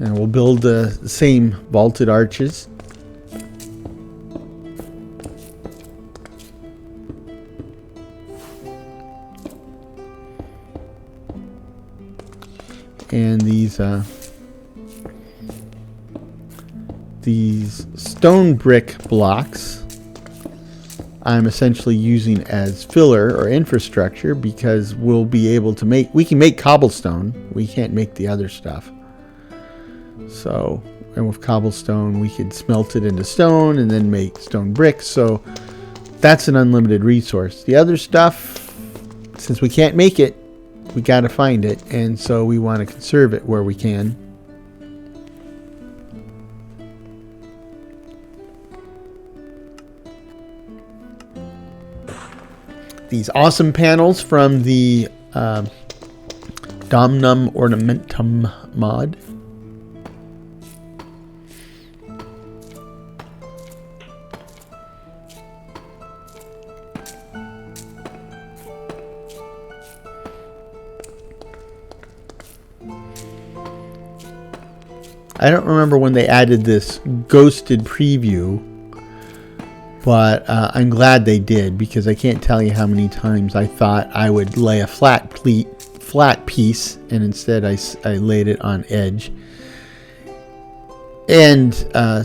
Speaker 1: And we'll build the same vaulted arches. And these stone brick blocks I'm essentially using as filler or infrastructure, because we'll be able to we can make cobblestone. We can't make the other stuff. So, and with cobblestone, we could smelt it into stone and then make stone bricks. So that's an unlimited resource. The other stuff, since we can't make it, we got to find it. And so we want to conserve it where we can. These awesome panels from the Domnum Ornamentum mod. I don't remember when they added this ghosted preview, but I'm glad they did, because I can't tell you how many times I thought I would lay a flat piece, and instead I laid it on edge. And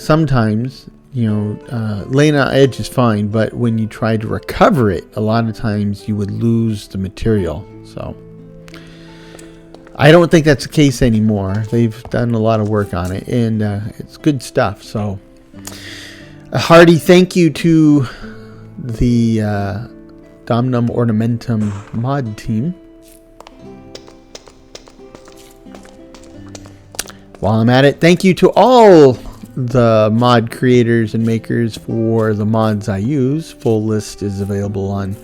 Speaker 1: sometimes, laying on edge is fine, but when you try to recover it, a lot of times you would lose the material. So I don't think that's the case anymore. They've done a lot of work on it, and it's good stuff. So a hearty thank you to the Domnum Ornamentum mod team. While I'm at it, thank you to all the mod creators and makers for the mods I use. Full list is available on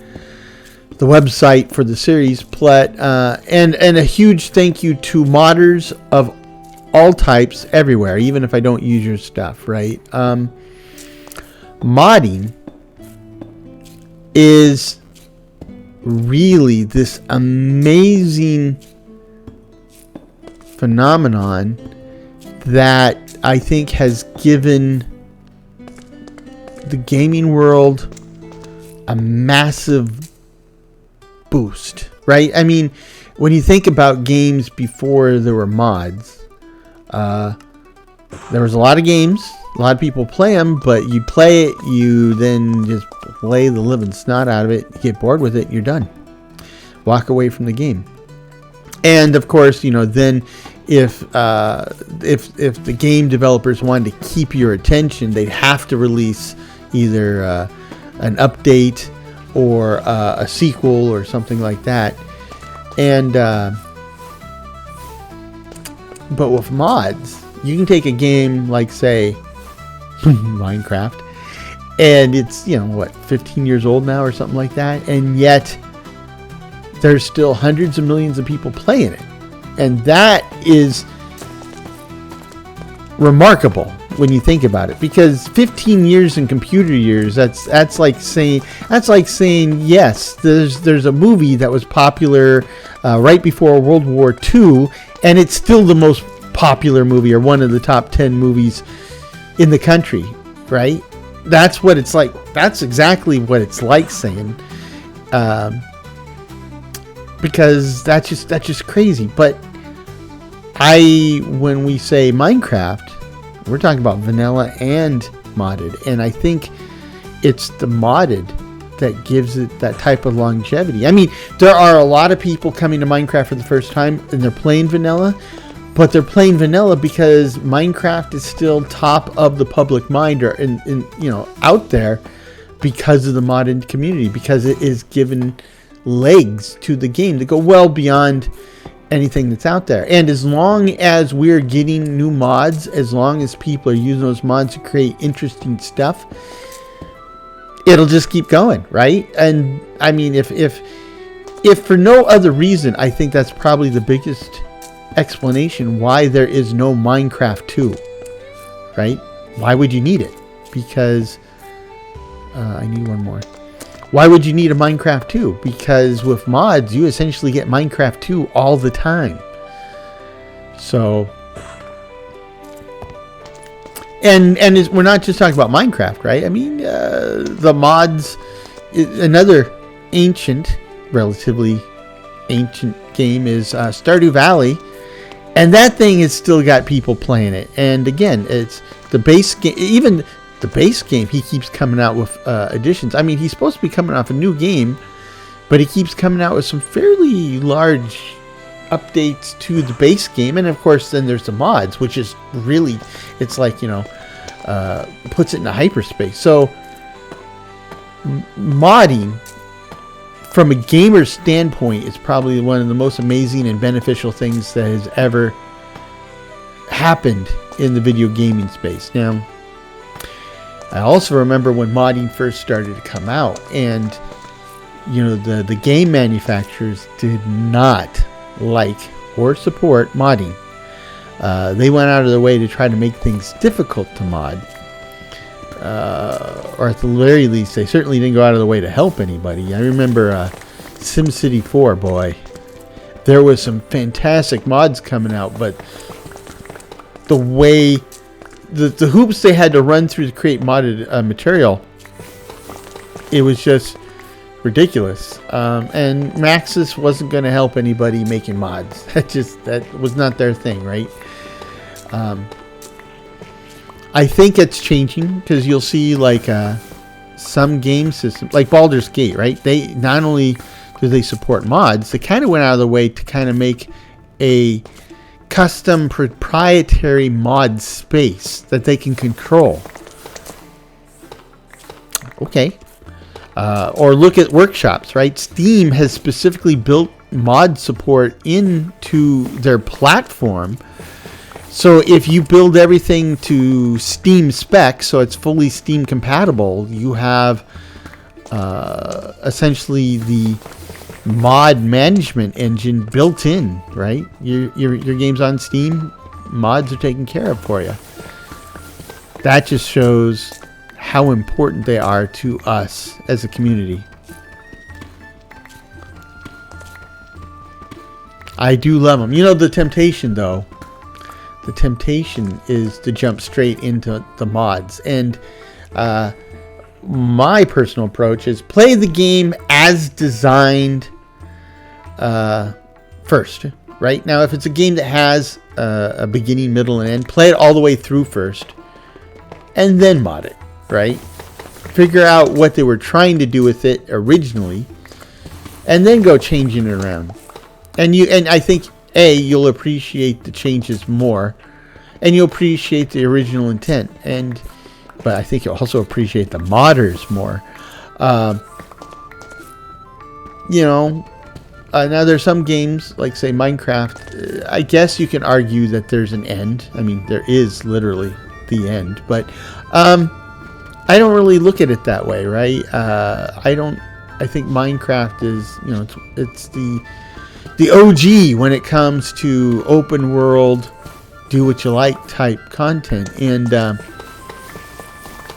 Speaker 1: the website for the series. And a huge thank you to modders of all types everywhere, even if I don't use your stuff, right? Modding is really this amazing phenomenon that I think has given the gaming world a massive boost, right? I mean, when you think about games before there were mods, there was a lot of games, a lot of people play them, but you play it, you then just play the living snot out of it, you get bored with it, you're done. Walk away from the game. And of course, then if the game developers wanted to keep your attention, they'd have to release either an update or a sequel or something like that. And but with mods, you can take a game like, say, Minecraft, and it's 15 years old now or something like that, and yet there's still hundreds of millions of people playing it. And that is remarkable when you think about it, because 15 years in computer years, that's like saying yes, there's a movie that was popular right before World War II, and it's still the most popular movie, or one of the top 10 movies in the country, right? That's what it's like. That's exactly what it's like saying, because that's just crazy. But when we say Minecraft, we're talking about vanilla and modded, and I think it's the modded that gives it that type of longevity. I mean, there are a lot of people coming to Minecraft for the first time, and they're playing vanilla, but they're playing vanilla because Minecraft is still top of the public mind, or out there, because of the modded community, because it is given legs to the game to go well beyond anything that's out there. And as long as we're getting new mods, as long as people are using those mods to create interesting stuff, it'll just keep going, right? And I mean, if for no other reason, I think that's probably the biggest explanation why there is no Minecraft 2, right? Why would you need it? Because I need one more. Why would you need a Minecraft 2? Because with mods, you essentially get Minecraft 2 all the time. So, and we're not just talking about Minecraft, right? I mean, the mods, another relatively ancient game is Stardew Valley, and that thing has still got people playing it. And again, it's the base game, even the base game, he keeps coming out with additions. I mean, he's supposed to be coming off a new game, but he keeps coming out with some fairly large updates to the base game. And of course, then there's the mods, which is really, it's like, puts it into hyperspace. So modding, from a gamer standpoint, is probably one of the most amazing and beneficial things that has ever happened in the video gaming space. Now, I also remember when modding first started to come out, and the game manufacturers did not like or support modding. They went out of their way to try to make things difficult to mod, or at the very least, they certainly didn't go out of the way to help anybody. I remember SimCity 4, boy, there was some fantastic mods coming out, but the way the hoops they had to run through to create modded material, it was just ridiculous. And Maxis wasn't going to help anybody making mods. That was not their thing, right? I think it's changing, because you'll see like some game systems, like Baldur's Gate, right? They not only do they support mods, they kind of went out of the way to kind of make a custom proprietary mod space that they can control. Okay. Or look at workshops, right? Steam has specifically built mod support into their platform. So if you build everything to Steam spec, so it's fully Steam compatible, you have essentially the mod management engine built in, right? Your game's on Steam, mods are taken care of for you. That just shows how important they are to us as a community. I do love them. You know, the temptation though, the temptation is to jump straight into the mods. And my personal approach is play the game as designed first, right? Now, if it's a game that has a beginning, middle, and end, play it all the way through first, and then mod it, right? Figure out what they were trying to do with it originally, and then go changing it around. And I think you'll appreciate the changes more, and you'll appreciate the original intent, but I think you'll also appreciate the modders more. Now there's some games, like say Minecraft, I guess you can argue that there's an end. I mean, there is literally the end, but I don't really look at it that way, right? I think Minecraft is, it's the OG when it comes to open world, do what you like type content. And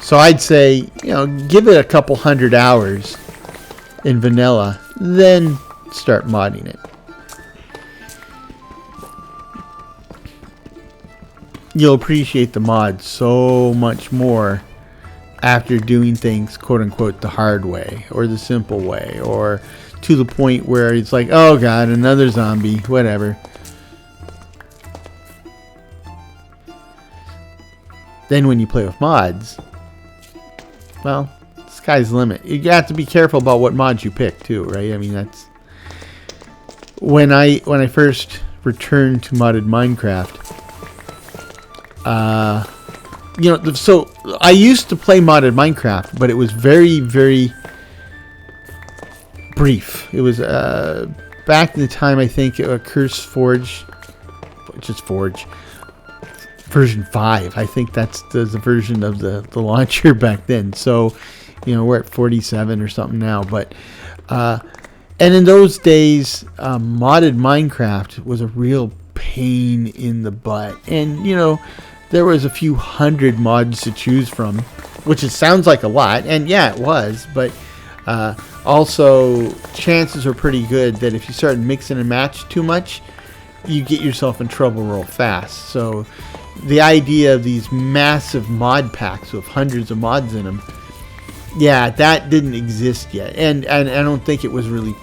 Speaker 1: so I'd say, give it a couple 100 hours in vanilla, then start modding it. You'll appreciate the mod so much more after doing things quote unquote the hard way or the simple way, or to the point where it's like, oh god, another zombie, whatever. Then when you play with mods, well, sky's the limit. You have to be careful about what mods you pick too, right? I mean, that's when I first returned to modded Minecraft. So I used to play modded Minecraft, but it was very, very brief. It was back in the time, I think, Curse Forge, just Forge, version 5. I think that's the version of the launcher back then. So, we're at 47 or something now. But and in those days, modded Minecraft was a real pain in the butt. And, there was a few hundred mods to choose from, which sounds like a lot. And yeah, it was. But also, chances are pretty good that if you start mixing and match too much, you get yourself in trouble real fast. So the idea of these massive mod packs with hundreds of mods in them, yeah, that didn't exist yet. And I don't think it was really,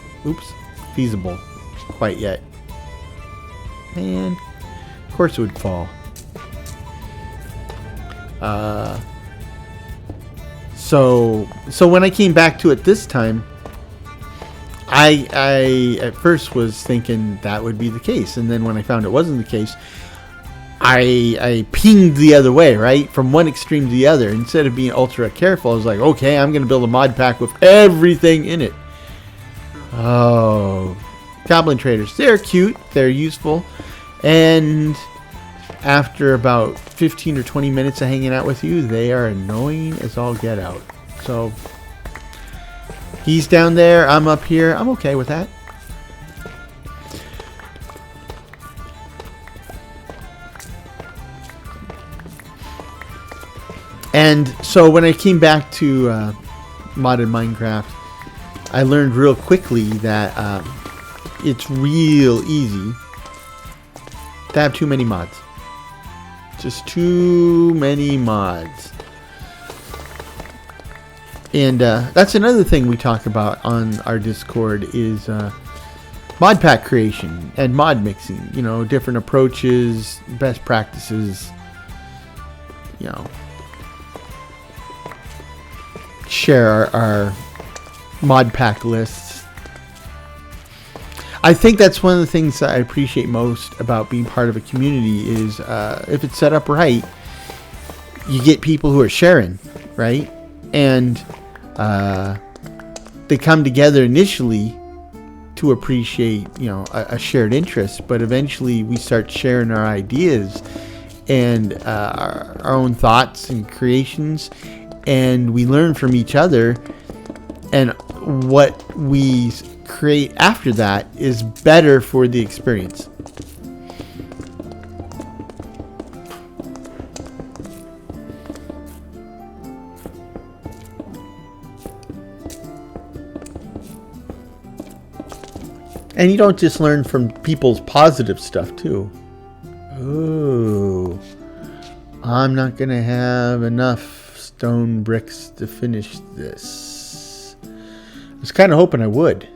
Speaker 1: feasible quite yet. And of course it would fall. So when I came back to it this time, I at first was thinking that would be the case, and then when I found it wasn't the case, I pinged the other way, right? From one extreme to the other. Instead of being ultra careful, I was like, okay, I'm going to build a mod pack with everything in it. Oh, Goblin Traders. They're cute. They're useful. And after about 15 or 20 minutes of hanging out with you, they are annoying as all get out. So he's down there. I'm up here. I'm okay with that. And so when I came back to modded Minecraft, I learned real quickly that it's real easy to have too many mods. Just too many mods. And that's another thing we talk about on our Discord is mod pack creation and mod mixing. You know, different approaches, best practices. You know, share our mod pack lists. I think that's one of the things that I appreciate most about being part of a community is if it's set up right, you get people who are sharing, right? And they come together initially to appreciate, you know, a shared interest, but eventually we start sharing our ideas and our own thoughts and creations, and we learn from each other, and what we create after that is better for the experience. And you don't just learn from people's positive stuff too. Oh, I'm not going to have enough stone bricks to finish this. I was kind of hoping I would,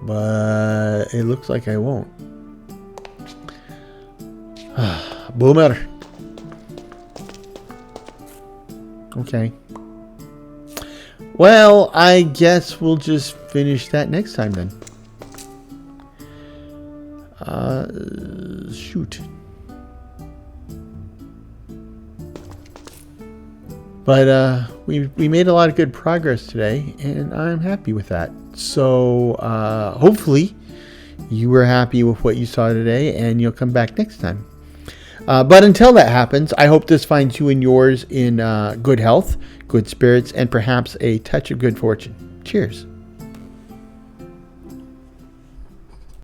Speaker 1: but it looks like I won't. Boomer. Okay. Well, I guess we'll just finish that next time then. Shoot. But we made a lot of good progress today, and I'm happy with that. So hopefully you were happy with what you saw today, and you'll come back next time. But until that happens, I hope this finds you and yours in good health, good spirits, and perhaps a touch of good fortune. Cheers.